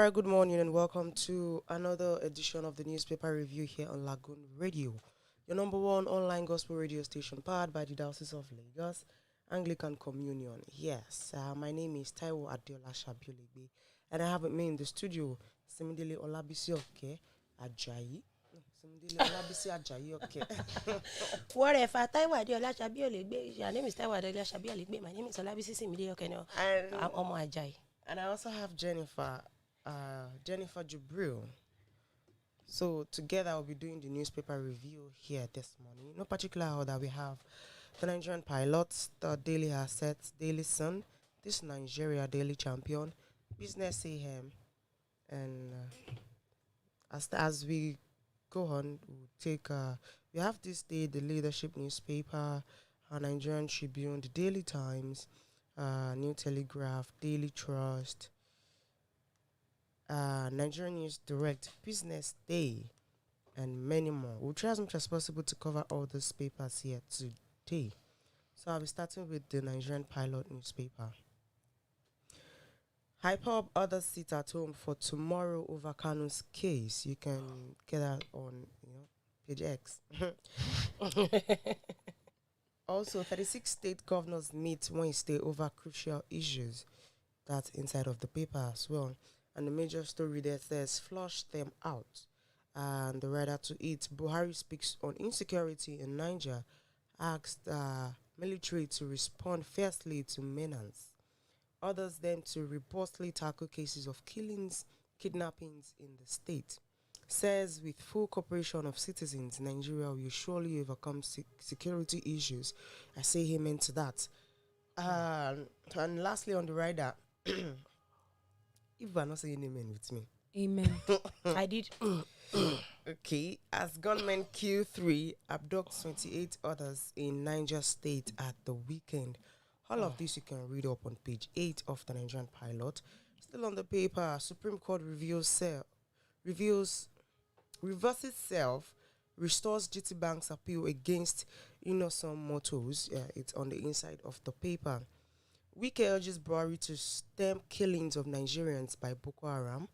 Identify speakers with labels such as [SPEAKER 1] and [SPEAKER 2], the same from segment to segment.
[SPEAKER 1] right, good morning and welcome to another edition of the newspaper review here on Lagoon Radio, your number one online gospel radio station powered by the Diocese of Lagos, Anglican Communion. Yes, my name is Taiwo Adeola Shabiolebe, and I have with me in the studio, Simidele Olabisi Oke Ajayi. Simidele Olabisi Ajayi Oke.
[SPEAKER 2] Whatever, Taiwo Adeola Shabiolebe. Your name is Taiwo Adeola Shabiolebe. My name is Olabisi Simidele Oke. I'm Omo Ajayi.
[SPEAKER 1] And I also have Jennifer Jubril. So together we'll be doing the newspaper review here this morning. No particular order. We have the Nigerian Pilots, the Daily Assets, Daily Sun, This Nigeria Daily Champion, Business AM, and as we go on, we'll take we have this day the Leadership newspaper, Nigerian Tribune, the Daily Times, New Telegraph, Daily Trust, Nigerian News Direct, Business Day, and many more. We'll try as much as possible to cover all these papers here today. So I'll be starting with the Nigerian Pilot newspaper. Hype up others sit at home for tomorrow over Kanu's case. You can get that on page X. Also, 36 state governors meet Wednesday over crucial issues. That's inside of the paper as well. And the major story there says, flush them out. And the writer to it, Buhari speaks on insecurity in Niger, asked military to respond fiercely to menace. Others them to robustly tackle cases of killings, kidnappings in the state. Says with full cooperation of citizens, Nigeria will surely overcome security issues. I say amen to that. And lastly on the rider, if you are not saying amen with me.
[SPEAKER 2] Amen. I did.
[SPEAKER 1] Okay, as gunmen Q3 abduct 28 others in Niger State at the weekend. All of this you can read up on page 8 of the Nigerian Pilot. Still on the paper, Supreme Court reverses self, restores GT Bank's appeal against Innocent Motors. It's on the inside of the paper. Wike urges Buhari to stem killings of Nigerians by Boko Haram.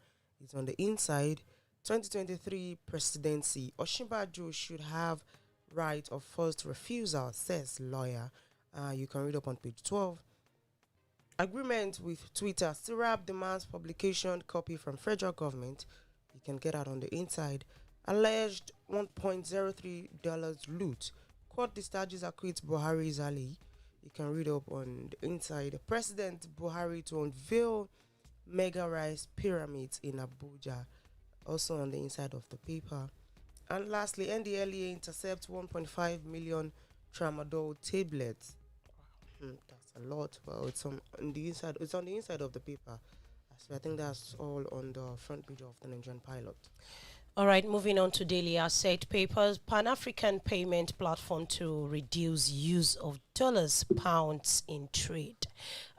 [SPEAKER 1] It's on the inside. 2023 presidency. Osinbajo should have right of first refusal, says lawyer. You can read up on page 12. Agreement with Twitter. Sirab demands publication copy from federal government. You can get out on the inside. Alleged $1.03 loot. Court discharges acquits Buhari's ally. You can read up on the inside. President Buhari to unveil mega rice pyramids in Abuja. Also on the inside of the paper. And lastly, NDLEA intercepts 1.5 million tramadol tablets. That's a lot, but it's on the inside. It's on the inside of the paper. So I think that's all on the front page of the Nigerian Pilot.
[SPEAKER 2] All right, moving on to daily asset papers. Pan-African payment platform to reduce use of dollars, pounds in trade.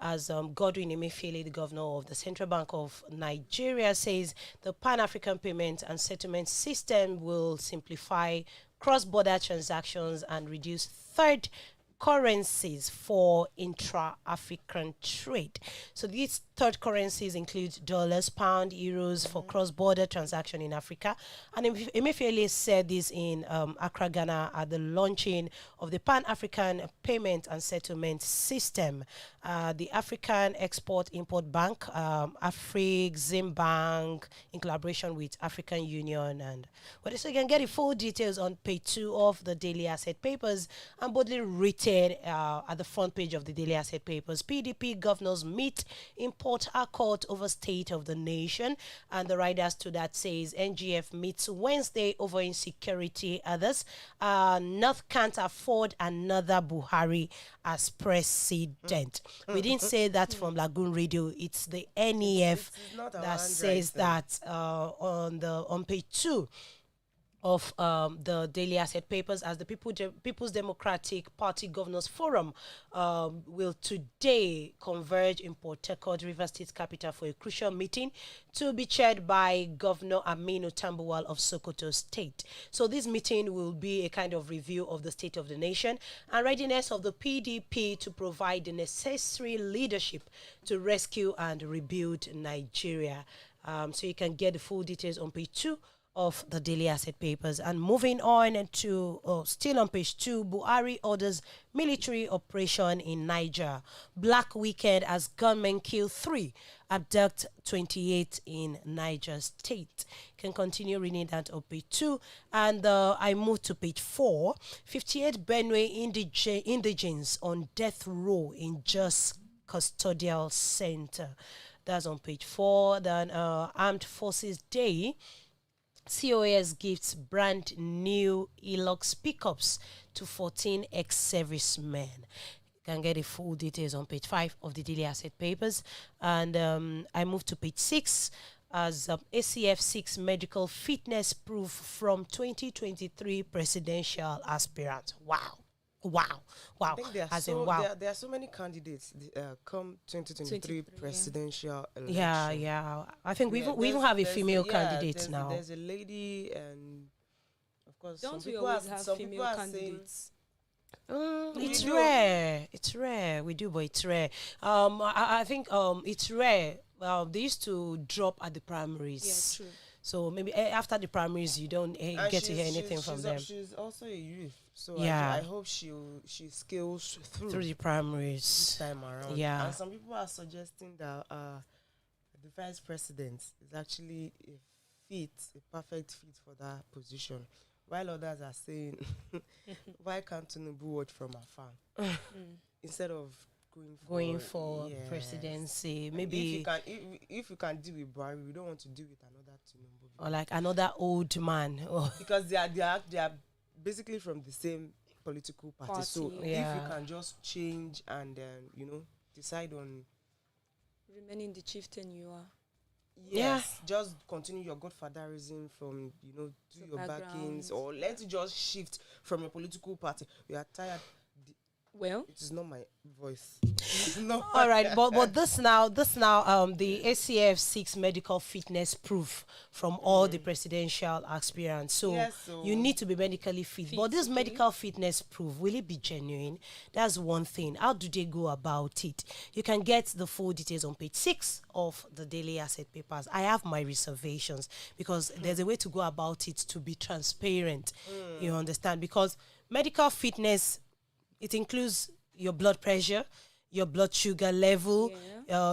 [SPEAKER 2] As Godwin Emefiele, the governor of the Central Bank of Nigeria, says the Pan-African payment and settlement system will simplify cross-border transactions and reduce third currencies for intra-African trade. So these third currencies include dollars, pound, euros for cross-border transaction in Africa. And Emefiele said this in Accra, Ghana at the launching of the Pan-African Payment and Settlement System. The African Export-Import Bank, Afrexim Bank, in collaboration with African Union. And so you can get the full details on page 2 of the Daily Asset Papers and boldly written at the front page of the Daily Asset Papers. PDP governors meet in Port Harcourt over state of the nation, and the riders to that says NGF meets Wednesday over insecurity. Others, North can't afford another Buhari as president. We didn't say that from Lagoon Radio. It's the NEF that says that on page 2 of the Daily Asset Papers, as the People's Democratic Party Governors Forum will today converge in Port Harcourt, Rivers State capital, for a crucial meeting to be chaired by Governor Aminu Tambuwal of Sokoto State. So this meeting will be a kind of review of the state of the nation and readiness of the PDP to provide the necessary leadership to rescue and rebuild Nigeria. So you can get the full details on page 2 of the Daily Asset Papers. And moving on to, still on page 2, Buhari orders military operation in Niger. Black weekend as gunmen kill 3, abduct 28 in Niger State. Can continue reading that on page 2. And I move to page 4. 58 Benue indigents on death row in Just Custodial Center. That's on page 4. Then Armed Forces Day. COS gifts brand new Hilux pickups to 14 ex-servicemen. You can get the full details on page 5 of the Daily Asset Papers. And I move to page 6 as ACF 6 medical fitness proof from 2023 presidential aspirant. Wow.
[SPEAKER 1] I think there are so many candidates come 2023 presidential election.
[SPEAKER 2] Yeah. I think we even have a female candidate now.
[SPEAKER 1] There's a lady, and of course,
[SPEAKER 3] don't we always have female candidates?
[SPEAKER 2] It's rare. We do, but it's rare. I think it's rare. They used to drop at the primaries.
[SPEAKER 3] Yeah, true.
[SPEAKER 2] So maybe after the primaries, you don't get to hear anything from them.
[SPEAKER 1] She's also a youth, so
[SPEAKER 2] yeah.
[SPEAKER 1] I hope she scales through
[SPEAKER 2] the primaries
[SPEAKER 1] this time around.
[SPEAKER 2] Yeah,
[SPEAKER 1] and some people are suggesting that the vice president is actually a perfect fit for that position, while others are saying, why can't Tinubu watch from afar instead of going for presidency? Maybe if you can deal with Buhari, we don't want to deal with another Tinubu,
[SPEAKER 2] or like another old man,
[SPEAKER 1] because they are basically from the same political party. So if you can just change and decide on
[SPEAKER 3] remaining the chieftain you are.
[SPEAKER 1] Yes, just continue your godfatherism from do your backings, or let it just shift from your political party. We are tired.
[SPEAKER 3] Well,
[SPEAKER 1] it is not my voice.
[SPEAKER 2] All right, but this now the ACF 6 medical fitness proof from all the presidential aspirants. So you need to be medically fit. But this medical fitness proof, will it be genuine? That's one thing. How do they go about it? You can get the full details on page 6 of the Daily Asset Papers. I have my reservations because there's a way to go about it to be transparent. You understand? Because medical fitness, it includes your blood pressure, your blood sugar level,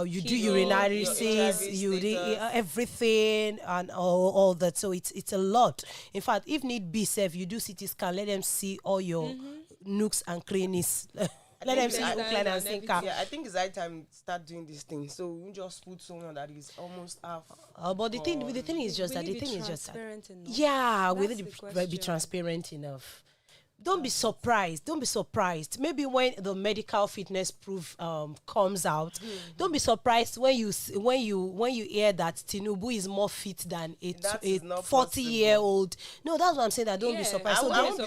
[SPEAKER 2] you do urinary tests, you do everything and all that. So it's a lot. In fact, if need be, you do CT scan, let them see all your nooks and crannies. Let them see Oakland and Sinker.
[SPEAKER 1] Yeah, I think it's high time to start doing this thing. So we just put someone that is almost half.
[SPEAKER 2] But the thing is just that we need to be transparent enough. Don't be surprised. Maybe when the medical fitness proof comes out, don't be surprised when you hear that Tinubu is more fit than a 40-year-old. No, that's what I'm saying. Don't be surprised.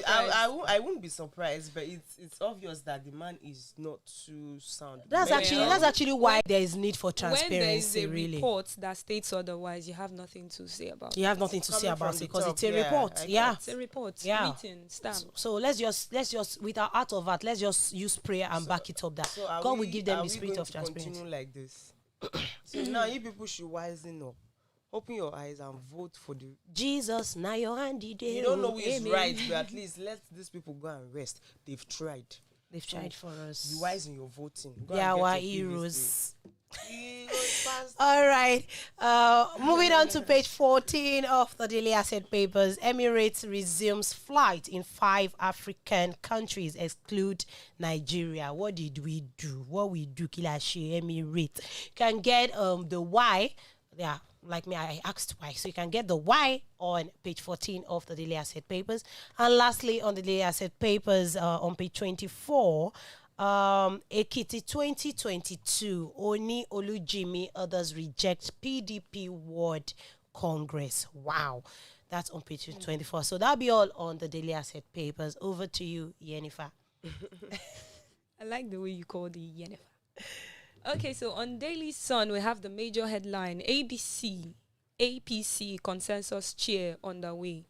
[SPEAKER 1] I won't be surprised, but it's obvious that the man is not too sound.
[SPEAKER 2] That's actually why there is need for transparency.
[SPEAKER 3] When there is a report that states otherwise, you have nothing to say about it.
[SPEAKER 2] You have nothing to say about it because it's a report. Yeah,
[SPEAKER 3] it's a report. Written, stamped.
[SPEAKER 2] So let's just with our heart of heart, let's just use prayer and back it up. That God will give them the spirit of transparency.
[SPEAKER 1] Continue like this. So now you people should wisen up, open your eyes and vote for the
[SPEAKER 2] Jesus. Now your hand.
[SPEAKER 1] You don't know who is right, but at least let these people go and rest. They've tried
[SPEAKER 2] for us.
[SPEAKER 1] Be wise in your voting.
[SPEAKER 2] They are our heroes. All right. Moving on to page 14 of the Daily Asset Papers. Emirates resumes flight in 5 African countries, exclude Nigeria. What did we do? Kilashi Emirates can get the why. Yeah, like me, I asked why. So you can get the why on page 14 of the Daily Asset Papers. And lastly, on the Daily Asset Papers, on page 24. Ekiti 2022, Oni Olujimi, others reject PDP Ward Congress. Wow, that's on page 24. So that'll be all on the Daily Asset Papers. Over to you, Yennefer.
[SPEAKER 3] I like the way you call the Yennefer. Okay, so on Daily Sun, we have the major headline, APC consensus chair underway.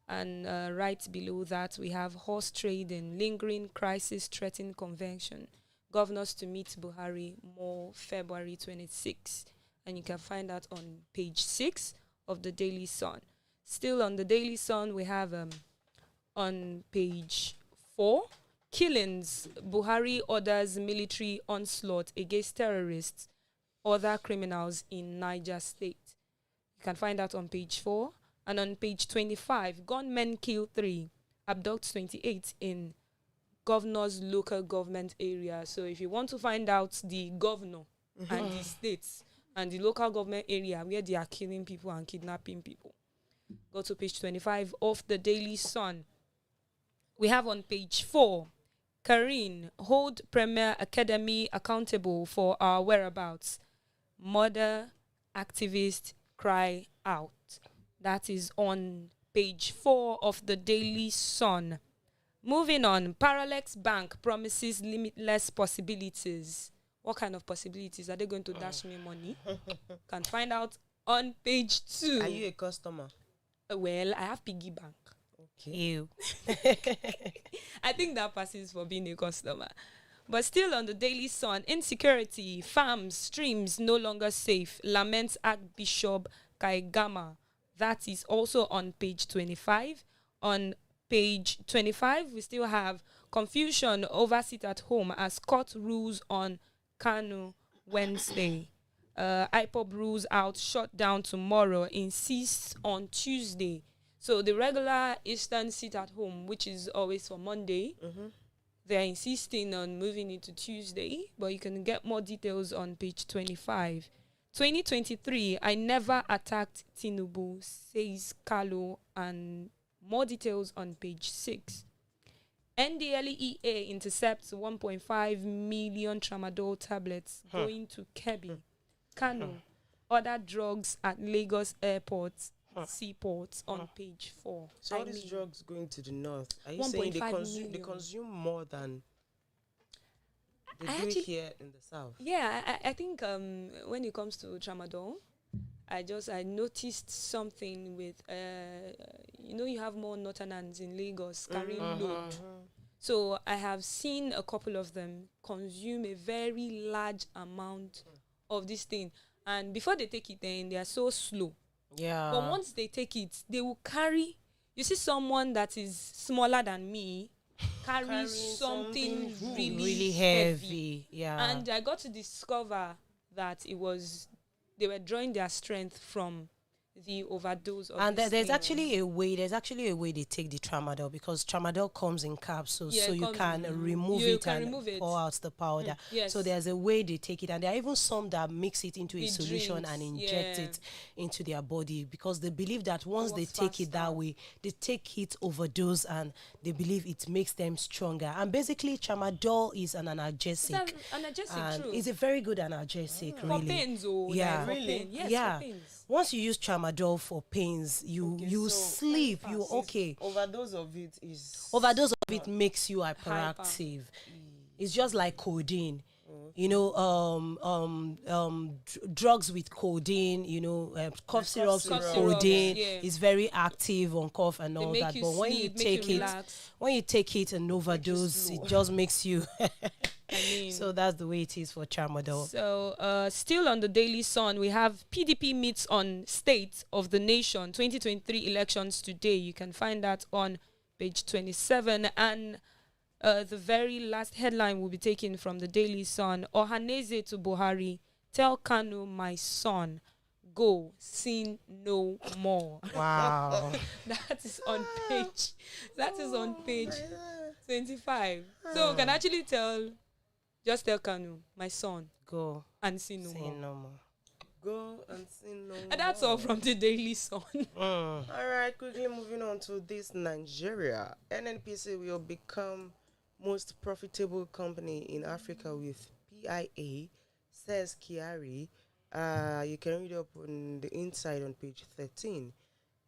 [SPEAKER 3] And right below that, we have horse trading, lingering crisis threatening convention. Governors to meet Buhari more February 26. and you can find that on page 6 of the Daily Sun. Still on the Daily Sun, we have on page 4, killings. Buhari orders military onslaught against terrorists, other criminals in Niger State. You can find that on page 4. And on page 25, gunmen kill 3, abduct 28 in governor's local government area. So if you want to find out the governor and the states and the local government area where they are killing people and kidnapping people, go to page 25 of the Daily Sun. We have on page 4, Karine, hold Premier Academy accountable for our whereabouts. Mother activist cry out. That is on page 4 of the Daily Sun. Moving on, Parallax Bank promises limitless possibilities. What kind of possibilities? Are they going to dash me money? Can find out on page 2.
[SPEAKER 1] Are you a customer?
[SPEAKER 3] Well, I have piggy bank.
[SPEAKER 1] Okay.
[SPEAKER 2] You.
[SPEAKER 3] I think that passes for being a customer. But still on the Daily Sun, insecurity, farms, streams no longer safe, laments Archbishop Kaigama. That is also on page 25. On page 25, we still have confusion over sit at home as court rules on Kanu Wednesday. IPOB rules out shutdown tomorrow, insists on Tuesday. So the regular Eastern sit at home, which is always for Monday, they're insisting on moving it to Tuesday, but you can get more details on page 25. 2023, I never attacked Tinubu, says Kalu, and more details on page 6. NDLEA intercepts 1.5 million tramadol tablets going to Kebbi. Kano, other drugs at Lagos airports, seaports on page 4.
[SPEAKER 1] So all these drugs going to the north, are you saying they consume more than they do here in the south?
[SPEAKER 3] Yeah, I think when it comes to tramadol, I noticed something with you have more northerners in Lagos carrying load. So I have seen a couple of them consume a very large amount of this thing, and before they take it, then they are so slow.
[SPEAKER 2] Yeah.
[SPEAKER 3] But once they take it, they will carry. You see someone that is smaller than me carry something really
[SPEAKER 2] heavy. Yeah.
[SPEAKER 3] And I got to discover that they were drawing their strength from the overdose of
[SPEAKER 2] and
[SPEAKER 3] this
[SPEAKER 2] there's
[SPEAKER 3] thing.
[SPEAKER 2] actually a way they take the tramadol, because tramadol comes in capsules, so you can remove it and pour out the powder.
[SPEAKER 3] Yes.
[SPEAKER 2] So there's a way they take it, and there are even some that mix it into a
[SPEAKER 3] The
[SPEAKER 2] solution
[SPEAKER 3] drinks,
[SPEAKER 2] and inject it into their body, because they believe that once they
[SPEAKER 3] Works
[SPEAKER 2] take it that
[SPEAKER 3] faster.
[SPEAKER 2] way, they take it overdose, and they believe it makes them stronger. And basically tramadol is an analgesic.
[SPEAKER 3] It's an analgesic,
[SPEAKER 2] And
[SPEAKER 3] true.
[SPEAKER 2] it's a very good analgesic,
[SPEAKER 3] For
[SPEAKER 2] really.
[SPEAKER 3] pains,
[SPEAKER 2] Yeah.
[SPEAKER 3] like, for pain. Yes,
[SPEAKER 2] Yeah.
[SPEAKER 3] for pains.
[SPEAKER 2] Once you use tramadol for pains, you
[SPEAKER 1] so
[SPEAKER 2] sleep, you okay.
[SPEAKER 1] Overdose of it is
[SPEAKER 2] Overdose of it makes you hyperactive. It's just like codeine. Drugs with codeine, cough syrups with codeine is very active on cough and all that. But when you take it and overdose, it just makes you. So that's the way it is for tramadol.
[SPEAKER 3] So still on the Daily Sun, we have PDP meets on State of the Nation 2023 elections today. You can find that on page 27. And the very last headline will be taken from the Daily Sun. Ohaneze to Buhari, tell Kanu, my son, go, sin no more.
[SPEAKER 2] Wow.
[SPEAKER 3] That is on page 25. So we can actually just tell Kanu, my son,
[SPEAKER 2] Go
[SPEAKER 3] and sin no more.
[SPEAKER 2] no more.
[SPEAKER 1] go and sin no more.
[SPEAKER 3] And that's all from the Daily Sun.
[SPEAKER 1] All right, quickly moving on to this Nigeria. NNPC will become most profitable company in Africa with PIA, says Kiari. You can read up on the inside on page 13.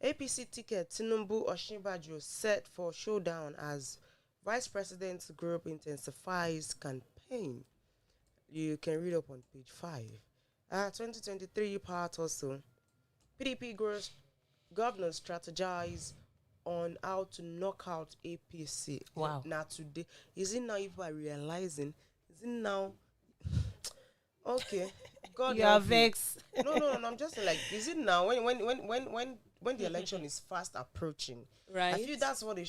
[SPEAKER 1] APC ticket, Tinubu Osinbajo set for showdown as Vice President's group intensifies campaign. You can read up on page 5. 2023 part also. PDP governors strategize on how to knock out APC.
[SPEAKER 2] Wow.
[SPEAKER 1] Now today, is it now people are realizing? Is it now? Okay. God
[SPEAKER 2] You are
[SPEAKER 1] help you.
[SPEAKER 2] vexed.
[SPEAKER 1] No. I'm just saying, like, is it now when the election is fast approaching?
[SPEAKER 3] Right.
[SPEAKER 1] I feel that's what they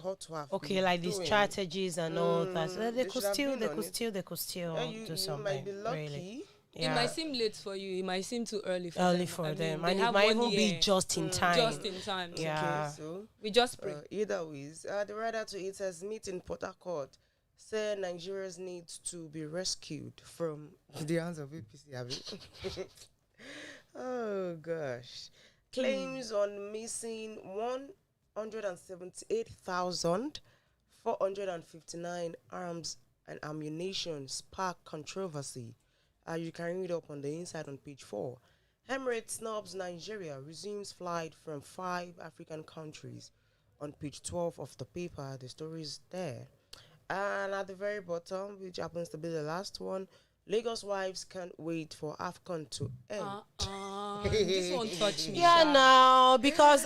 [SPEAKER 1] ought to have.
[SPEAKER 2] Okay,
[SPEAKER 1] been
[SPEAKER 2] like the
[SPEAKER 1] doing.
[SPEAKER 2] strategies and all that. So they
[SPEAKER 1] They
[SPEAKER 2] could
[SPEAKER 1] should have
[SPEAKER 2] still,
[SPEAKER 1] been
[SPEAKER 2] they
[SPEAKER 1] on
[SPEAKER 2] could
[SPEAKER 1] it.
[SPEAKER 2] still, they could still
[SPEAKER 1] You
[SPEAKER 2] do
[SPEAKER 1] might
[SPEAKER 2] something.
[SPEAKER 1] be lucky.
[SPEAKER 2] Really.
[SPEAKER 3] It
[SPEAKER 2] Yeah.
[SPEAKER 3] might seem late for you. It might seem too early for
[SPEAKER 2] Early
[SPEAKER 3] them.
[SPEAKER 2] for
[SPEAKER 3] I
[SPEAKER 2] them,
[SPEAKER 3] mean, they
[SPEAKER 2] and it
[SPEAKER 3] have
[SPEAKER 2] might
[SPEAKER 3] 1
[SPEAKER 2] even be
[SPEAKER 3] year
[SPEAKER 2] just in time.
[SPEAKER 3] just in time.
[SPEAKER 2] Yeah.
[SPEAKER 1] Okay, so
[SPEAKER 3] We just pray.
[SPEAKER 1] either ways, the writer to it says meet in Port Harcourt. Say Nigerians need to be rescued from the hands of APC. Oh gosh. Claims on missing 178,459 arms and ammunition spark controversy. You can read up on the inside on page 4. Emirates snubs Nigeria, resumes flight from 5 African countries. On page 12 of the paper, the story is there. And at the very bottom, which happens to be the last one, Lagos wives can't wait for AFCON to end.
[SPEAKER 3] This one touched me.
[SPEAKER 2] Yeah,
[SPEAKER 3] sha.
[SPEAKER 2] now because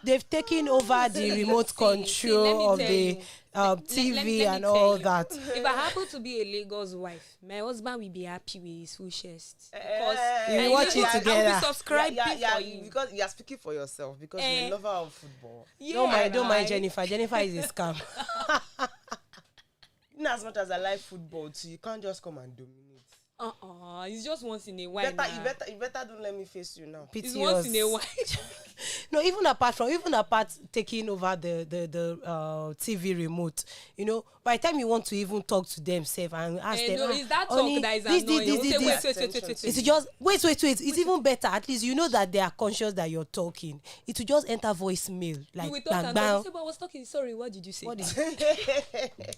[SPEAKER 2] they've taken over the remote
[SPEAKER 3] let me
[SPEAKER 2] control of
[SPEAKER 3] tell
[SPEAKER 2] the
[SPEAKER 3] you.
[SPEAKER 2] TV
[SPEAKER 3] let me
[SPEAKER 2] and
[SPEAKER 3] tell
[SPEAKER 2] all
[SPEAKER 3] you.
[SPEAKER 2] that.
[SPEAKER 3] If I happen to be a Lagos wife, my husband will be happy with his full chest. Because
[SPEAKER 2] You
[SPEAKER 3] I
[SPEAKER 2] watch
[SPEAKER 3] know
[SPEAKER 2] it
[SPEAKER 3] I'll
[SPEAKER 2] together.
[SPEAKER 3] be subscribing for you.
[SPEAKER 1] Because you are speaking for yourself, because you're a lover of football.
[SPEAKER 3] Yeah,
[SPEAKER 2] Don't mind
[SPEAKER 3] right.
[SPEAKER 2] Jennifer. Jennifer is a scam.
[SPEAKER 1] In as much as I like football too, you can't just come and dominate.
[SPEAKER 3] It's just once in a while.
[SPEAKER 1] You
[SPEAKER 3] nah.
[SPEAKER 1] better don't let me face you now.
[SPEAKER 3] It's
[SPEAKER 2] Pity
[SPEAKER 3] once
[SPEAKER 2] us.
[SPEAKER 3] in a while.
[SPEAKER 2] No, even apart taking over the TV remote, by the time you want to even talk to them, safe and ask them,
[SPEAKER 3] No, is that talk
[SPEAKER 2] honey,
[SPEAKER 3] that is
[SPEAKER 2] this,
[SPEAKER 3] annoying?
[SPEAKER 2] this,
[SPEAKER 3] We'll
[SPEAKER 2] this,
[SPEAKER 3] say,
[SPEAKER 2] this.
[SPEAKER 3] wait.
[SPEAKER 2] It's just wait. It's even better. At least you know that they are conscious that you're talking. It will just enter voicemail
[SPEAKER 3] You
[SPEAKER 2] like
[SPEAKER 3] will talk
[SPEAKER 2] bang
[SPEAKER 3] and
[SPEAKER 2] bang.
[SPEAKER 3] talk. You say, but I was talking. Sorry, what did you say?
[SPEAKER 2] What did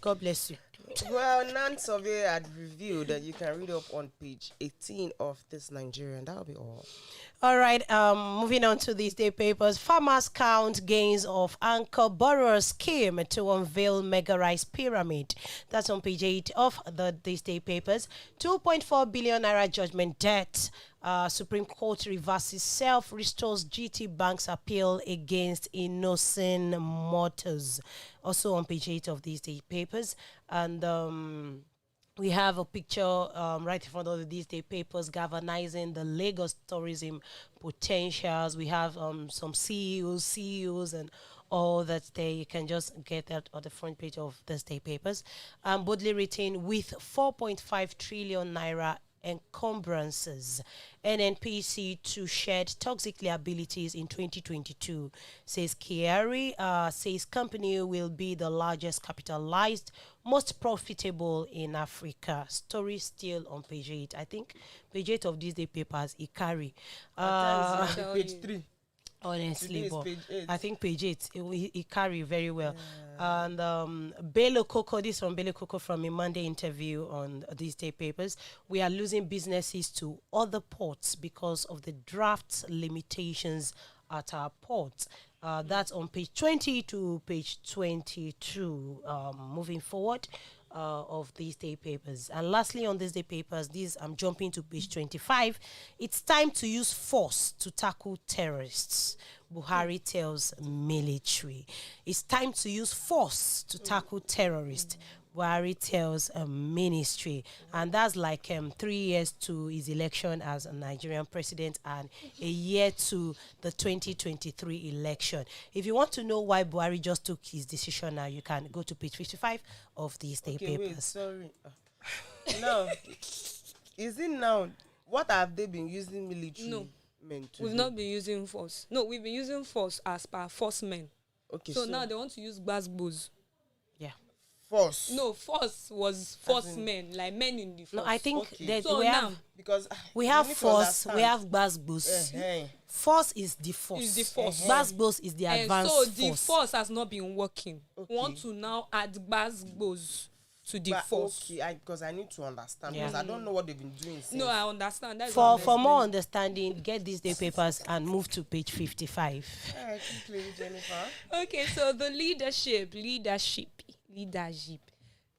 [SPEAKER 2] God bless you.
[SPEAKER 1] Well, Nan survey had revealed that you can read up on page 18 of this Nigerian. That'll be all.
[SPEAKER 2] All right, moving on to these day papers. Farmers count gains of anchor borrower scheme to unveil mega rice pyramid. That's on page 8 of these day papers. 2.4 billion naira judgment debt. Supreme Court reverses self, restores GT Bank's appeal against innocent mortars. Also on page 8 of these day papers. And we have a picture right in front of these day papers galvanizing the Lagos tourism potentials. We have some CEOs, and all that's there. You can just get that on the front page of this day papers. Boldly written with 4.5 trillion naira encumbrances. NNPC to shed toxic liabilities in 2022, says Kiari. Says company will be the largest capitalized, most profitable in Africa. Story still on page 8. I think page 8 of these day papers, Ikari.
[SPEAKER 1] Page 3.
[SPEAKER 2] Honestly,
[SPEAKER 1] Today is
[SPEAKER 2] but
[SPEAKER 1] page 8.
[SPEAKER 2] I think page 8 it carry very well. And Bello Coco, this from Bello Coco from a Monday interview on these day papers. We are losing businesses to other ports because of the draft limitations at our ports. That's on page 20 to page 22. Moving forward. Of these day papers. And lastly on these day papers, I'm jumping to page 25. It's time to use force to tackle terrorists. Buhari tells military. It's time to use force to tackle terrorists. Buhari tells a ministry. And that's like 3 years to his election as a Nigerian president and a year to the 2023 election. If you want to know why Buhari just took his decision now, you can go to page 55 of these day papers.
[SPEAKER 1] Wait, sorry. Now, is it now? What have they been using military men to
[SPEAKER 3] We've
[SPEAKER 1] do?
[SPEAKER 3] not been using force. No, we've been using force as per force men.
[SPEAKER 1] Okay,
[SPEAKER 3] So now they want to use gbas.
[SPEAKER 2] Yeah.
[SPEAKER 1] force.
[SPEAKER 3] No, force was force men, like men in the force.
[SPEAKER 2] No, I think
[SPEAKER 1] Okay.
[SPEAKER 2] that
[SPEAKER 3] So
[SPEAKER 2] we
[SPEAKER 3] now,
[SPEAKER 2] have
[SPEAKER 1] Because
[SPEAKER 2] we
[SPEAKER 1] you
[SPEAKER 2] have
[SPEAKER 1] need to
[SPEAKER 2] force, we
[SPEAKER 1] understand.
[SPEAKER 2] have gbas. Force is the force.
[SPEAKER 3] Is the force.
[SPEAKER 2] Gbas is the
[SPEAKER 3] and
[SPEAKER 2] advanced
[SPEAKER 3] so the
[SPEAKER 2] force.
[SPEAKER 3] force has not been working.
[SPEAKER 1] Okay.
[SPEAKER 3] We want to now add gbas to the
[SPEAKER 1] But
[SPEAKER 3] force.
[SPEAKER 1] okay, because I need to understand
[SPEAKER 2] Yeah.
[SPEAKER 1] because I don't know what they've been doing since.
[SPEAKER 3] No, I understand. That's
[SPEAKER 2] For
[SPEAKER 3] what I'm
[SPEAKER 2] more
[SPEAKER 3] explaining.
[SPEAKER 2] understanding, get these day papers and move to page 55.
[SPEAKER 1] Quickly, Jennifer.
[SPEAKER 3] Okay, so the leadership.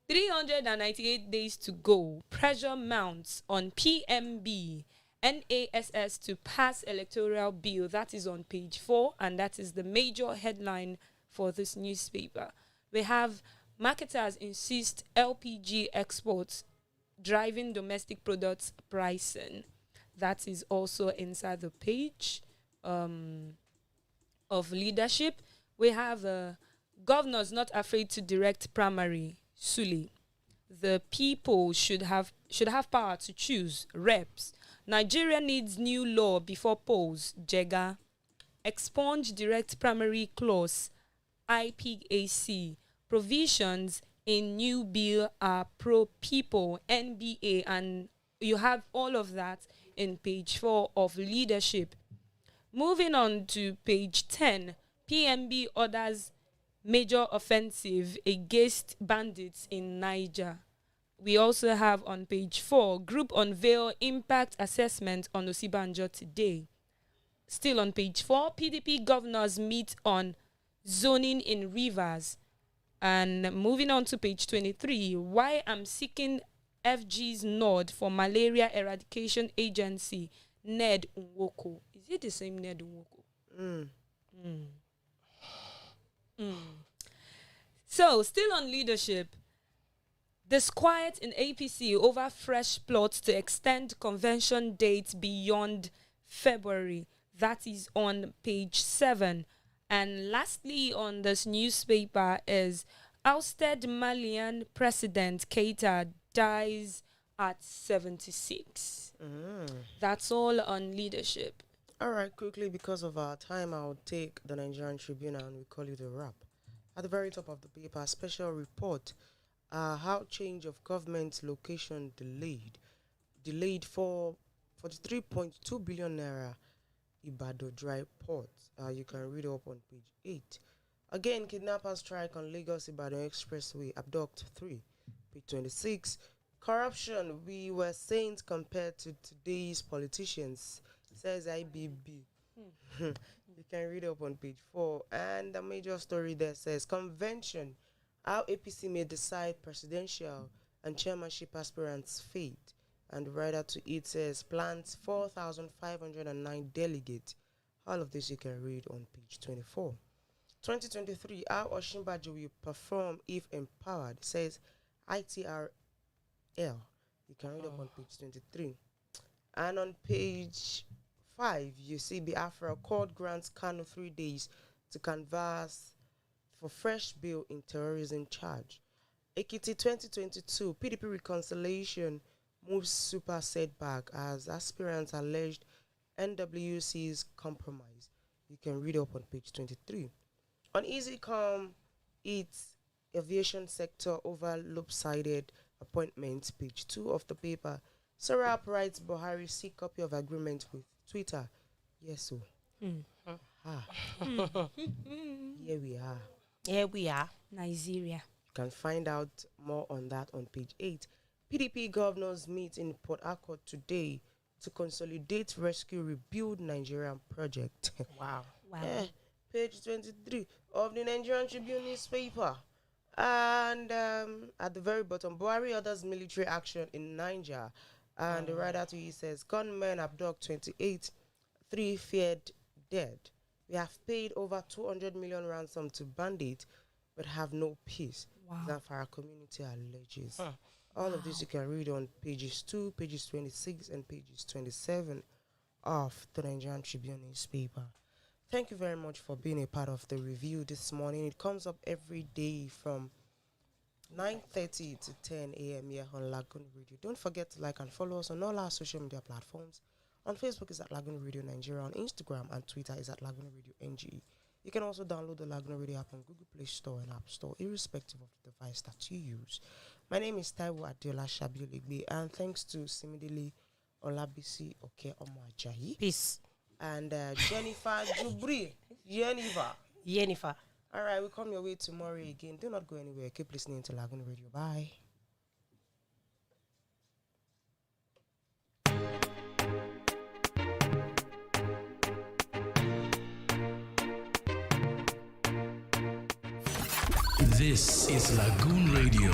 [SPEAKER 3] 398 days to go. Pressure mounts on PMB, NASS to pass electoral bill. That is on page 4, and that is the major headline for this newspaper. We have marketers insist LPG exports driving domestic products pricing. That is also inside the page of leadership. We have governors not afraid to direct primary. Suli. The people should have power to choose reps. Nigeria needs new law before polls. Jega. Expunge direct primary clause. IPAC. Provisions in new bill are pro people. NBA, and you have all of that in page 4 of leadership. Moving on to page 10, PMB orders major offensive against bandits in Niger. We also have on page 4, group unveil impact assessment on Osibanjo today. Still on page 4, PDP governors meet on zoning in rivers. And moving on to page 23, why I'm seeking FG's nod for Malaria Eradication Agency, Ned Nwoko. Is it the same Ned Nwoko? So, still on leadership, disquiet in APC over fresh plots to extend convention dates beyond February. That is on page 7. And lastly on this newspaper is ousted Malian President Keita dies at 76. That's all on leadership.
[SPEAKER 1] All right, quickly, because of our time, I'll take the Nigerian Tribune and we call it a wrap. At the very top of the paper, a special report, how change of government location delayed for 43.2 billion naira Ibado dry port. You can read up on page 8. Again, kidnappers strike on Lagos Ibadan Expressway, abduct 3. Page 26. Corruption, we were saints compared to today's politicians, says IBB. You can read up on page 4. And the major story there says, convention, how APC may decide presidential and chairmanship aspirants' fate. And the writer to it says, plans 4,509 delegates. All of this you can read on page 24. 2023, how Oshimbajo will perform if empowered, says ITRL. You can read up on page 23. And on page 5, you see Biafra court grants Kanu 3 days to canvass for fresh bill in terrorism charge. Ekiti 2022, PDP reconciliation moves super setback as aspirants alleged NWC's compromise. You can read up on page 23. On EasyCom, it's aviation sector over lopsided appointments, page 2 of the paper. Sarap writes Buhari seek copy of agreement with Twitter. Yes, so. Here we are.
[SPEAKER 2] Here we are.
[SPEAKER 3] Nigeria.
[SPEAKER 1] You can find out more on that on page 8. PDP governors meet in Port Harcourt today to consolidate rescue rebuild Nigerian project.
[SPEAKER 2] Wow.
[SPEAKER 1] Page 23 of the Nigerian Tribune newspaper. And at the very bottom, Buhari orders military action in Niger. And the writer to it says, gunmen abduct 28, 3 feared dead. We have paid over 200 million ransom to bandits, but have no peace.
[SPEAKER 3] Wow.
[SPEAKER 1] Zamfara community alleges. All of this you can read on pages 2, pages 26, and pages 27 of the Nigerian Tribune newspaper. Thank you very much for being a part of the review this morning. It comes up every day from 9:30 to 10 a.m. here on Lagoon Radio. Don't forget to like and follow us on all our social media platforms. On Facebook is at Lagoon Radio Nigeria. On Instagram and Twitter is at Lagoonradio.Ng. You can also download the Lagoon Radio app on Google Play Store and App Store, irrespective of the device that you use. My name is Taiwo Adeola Shabiolekbe, and thanks to Simidili Olabisi Oke Omoajayi.
[SPEAKER 2] Peace.
[SPEAKER 1] And Jennifer Jubri. Jennifer. All right, we'll come your way tomorrow again. Do not go anywhere. Keep listening to Lagoon Radio. Bye.
[SPEAKER 4] This is Lagoon Radio.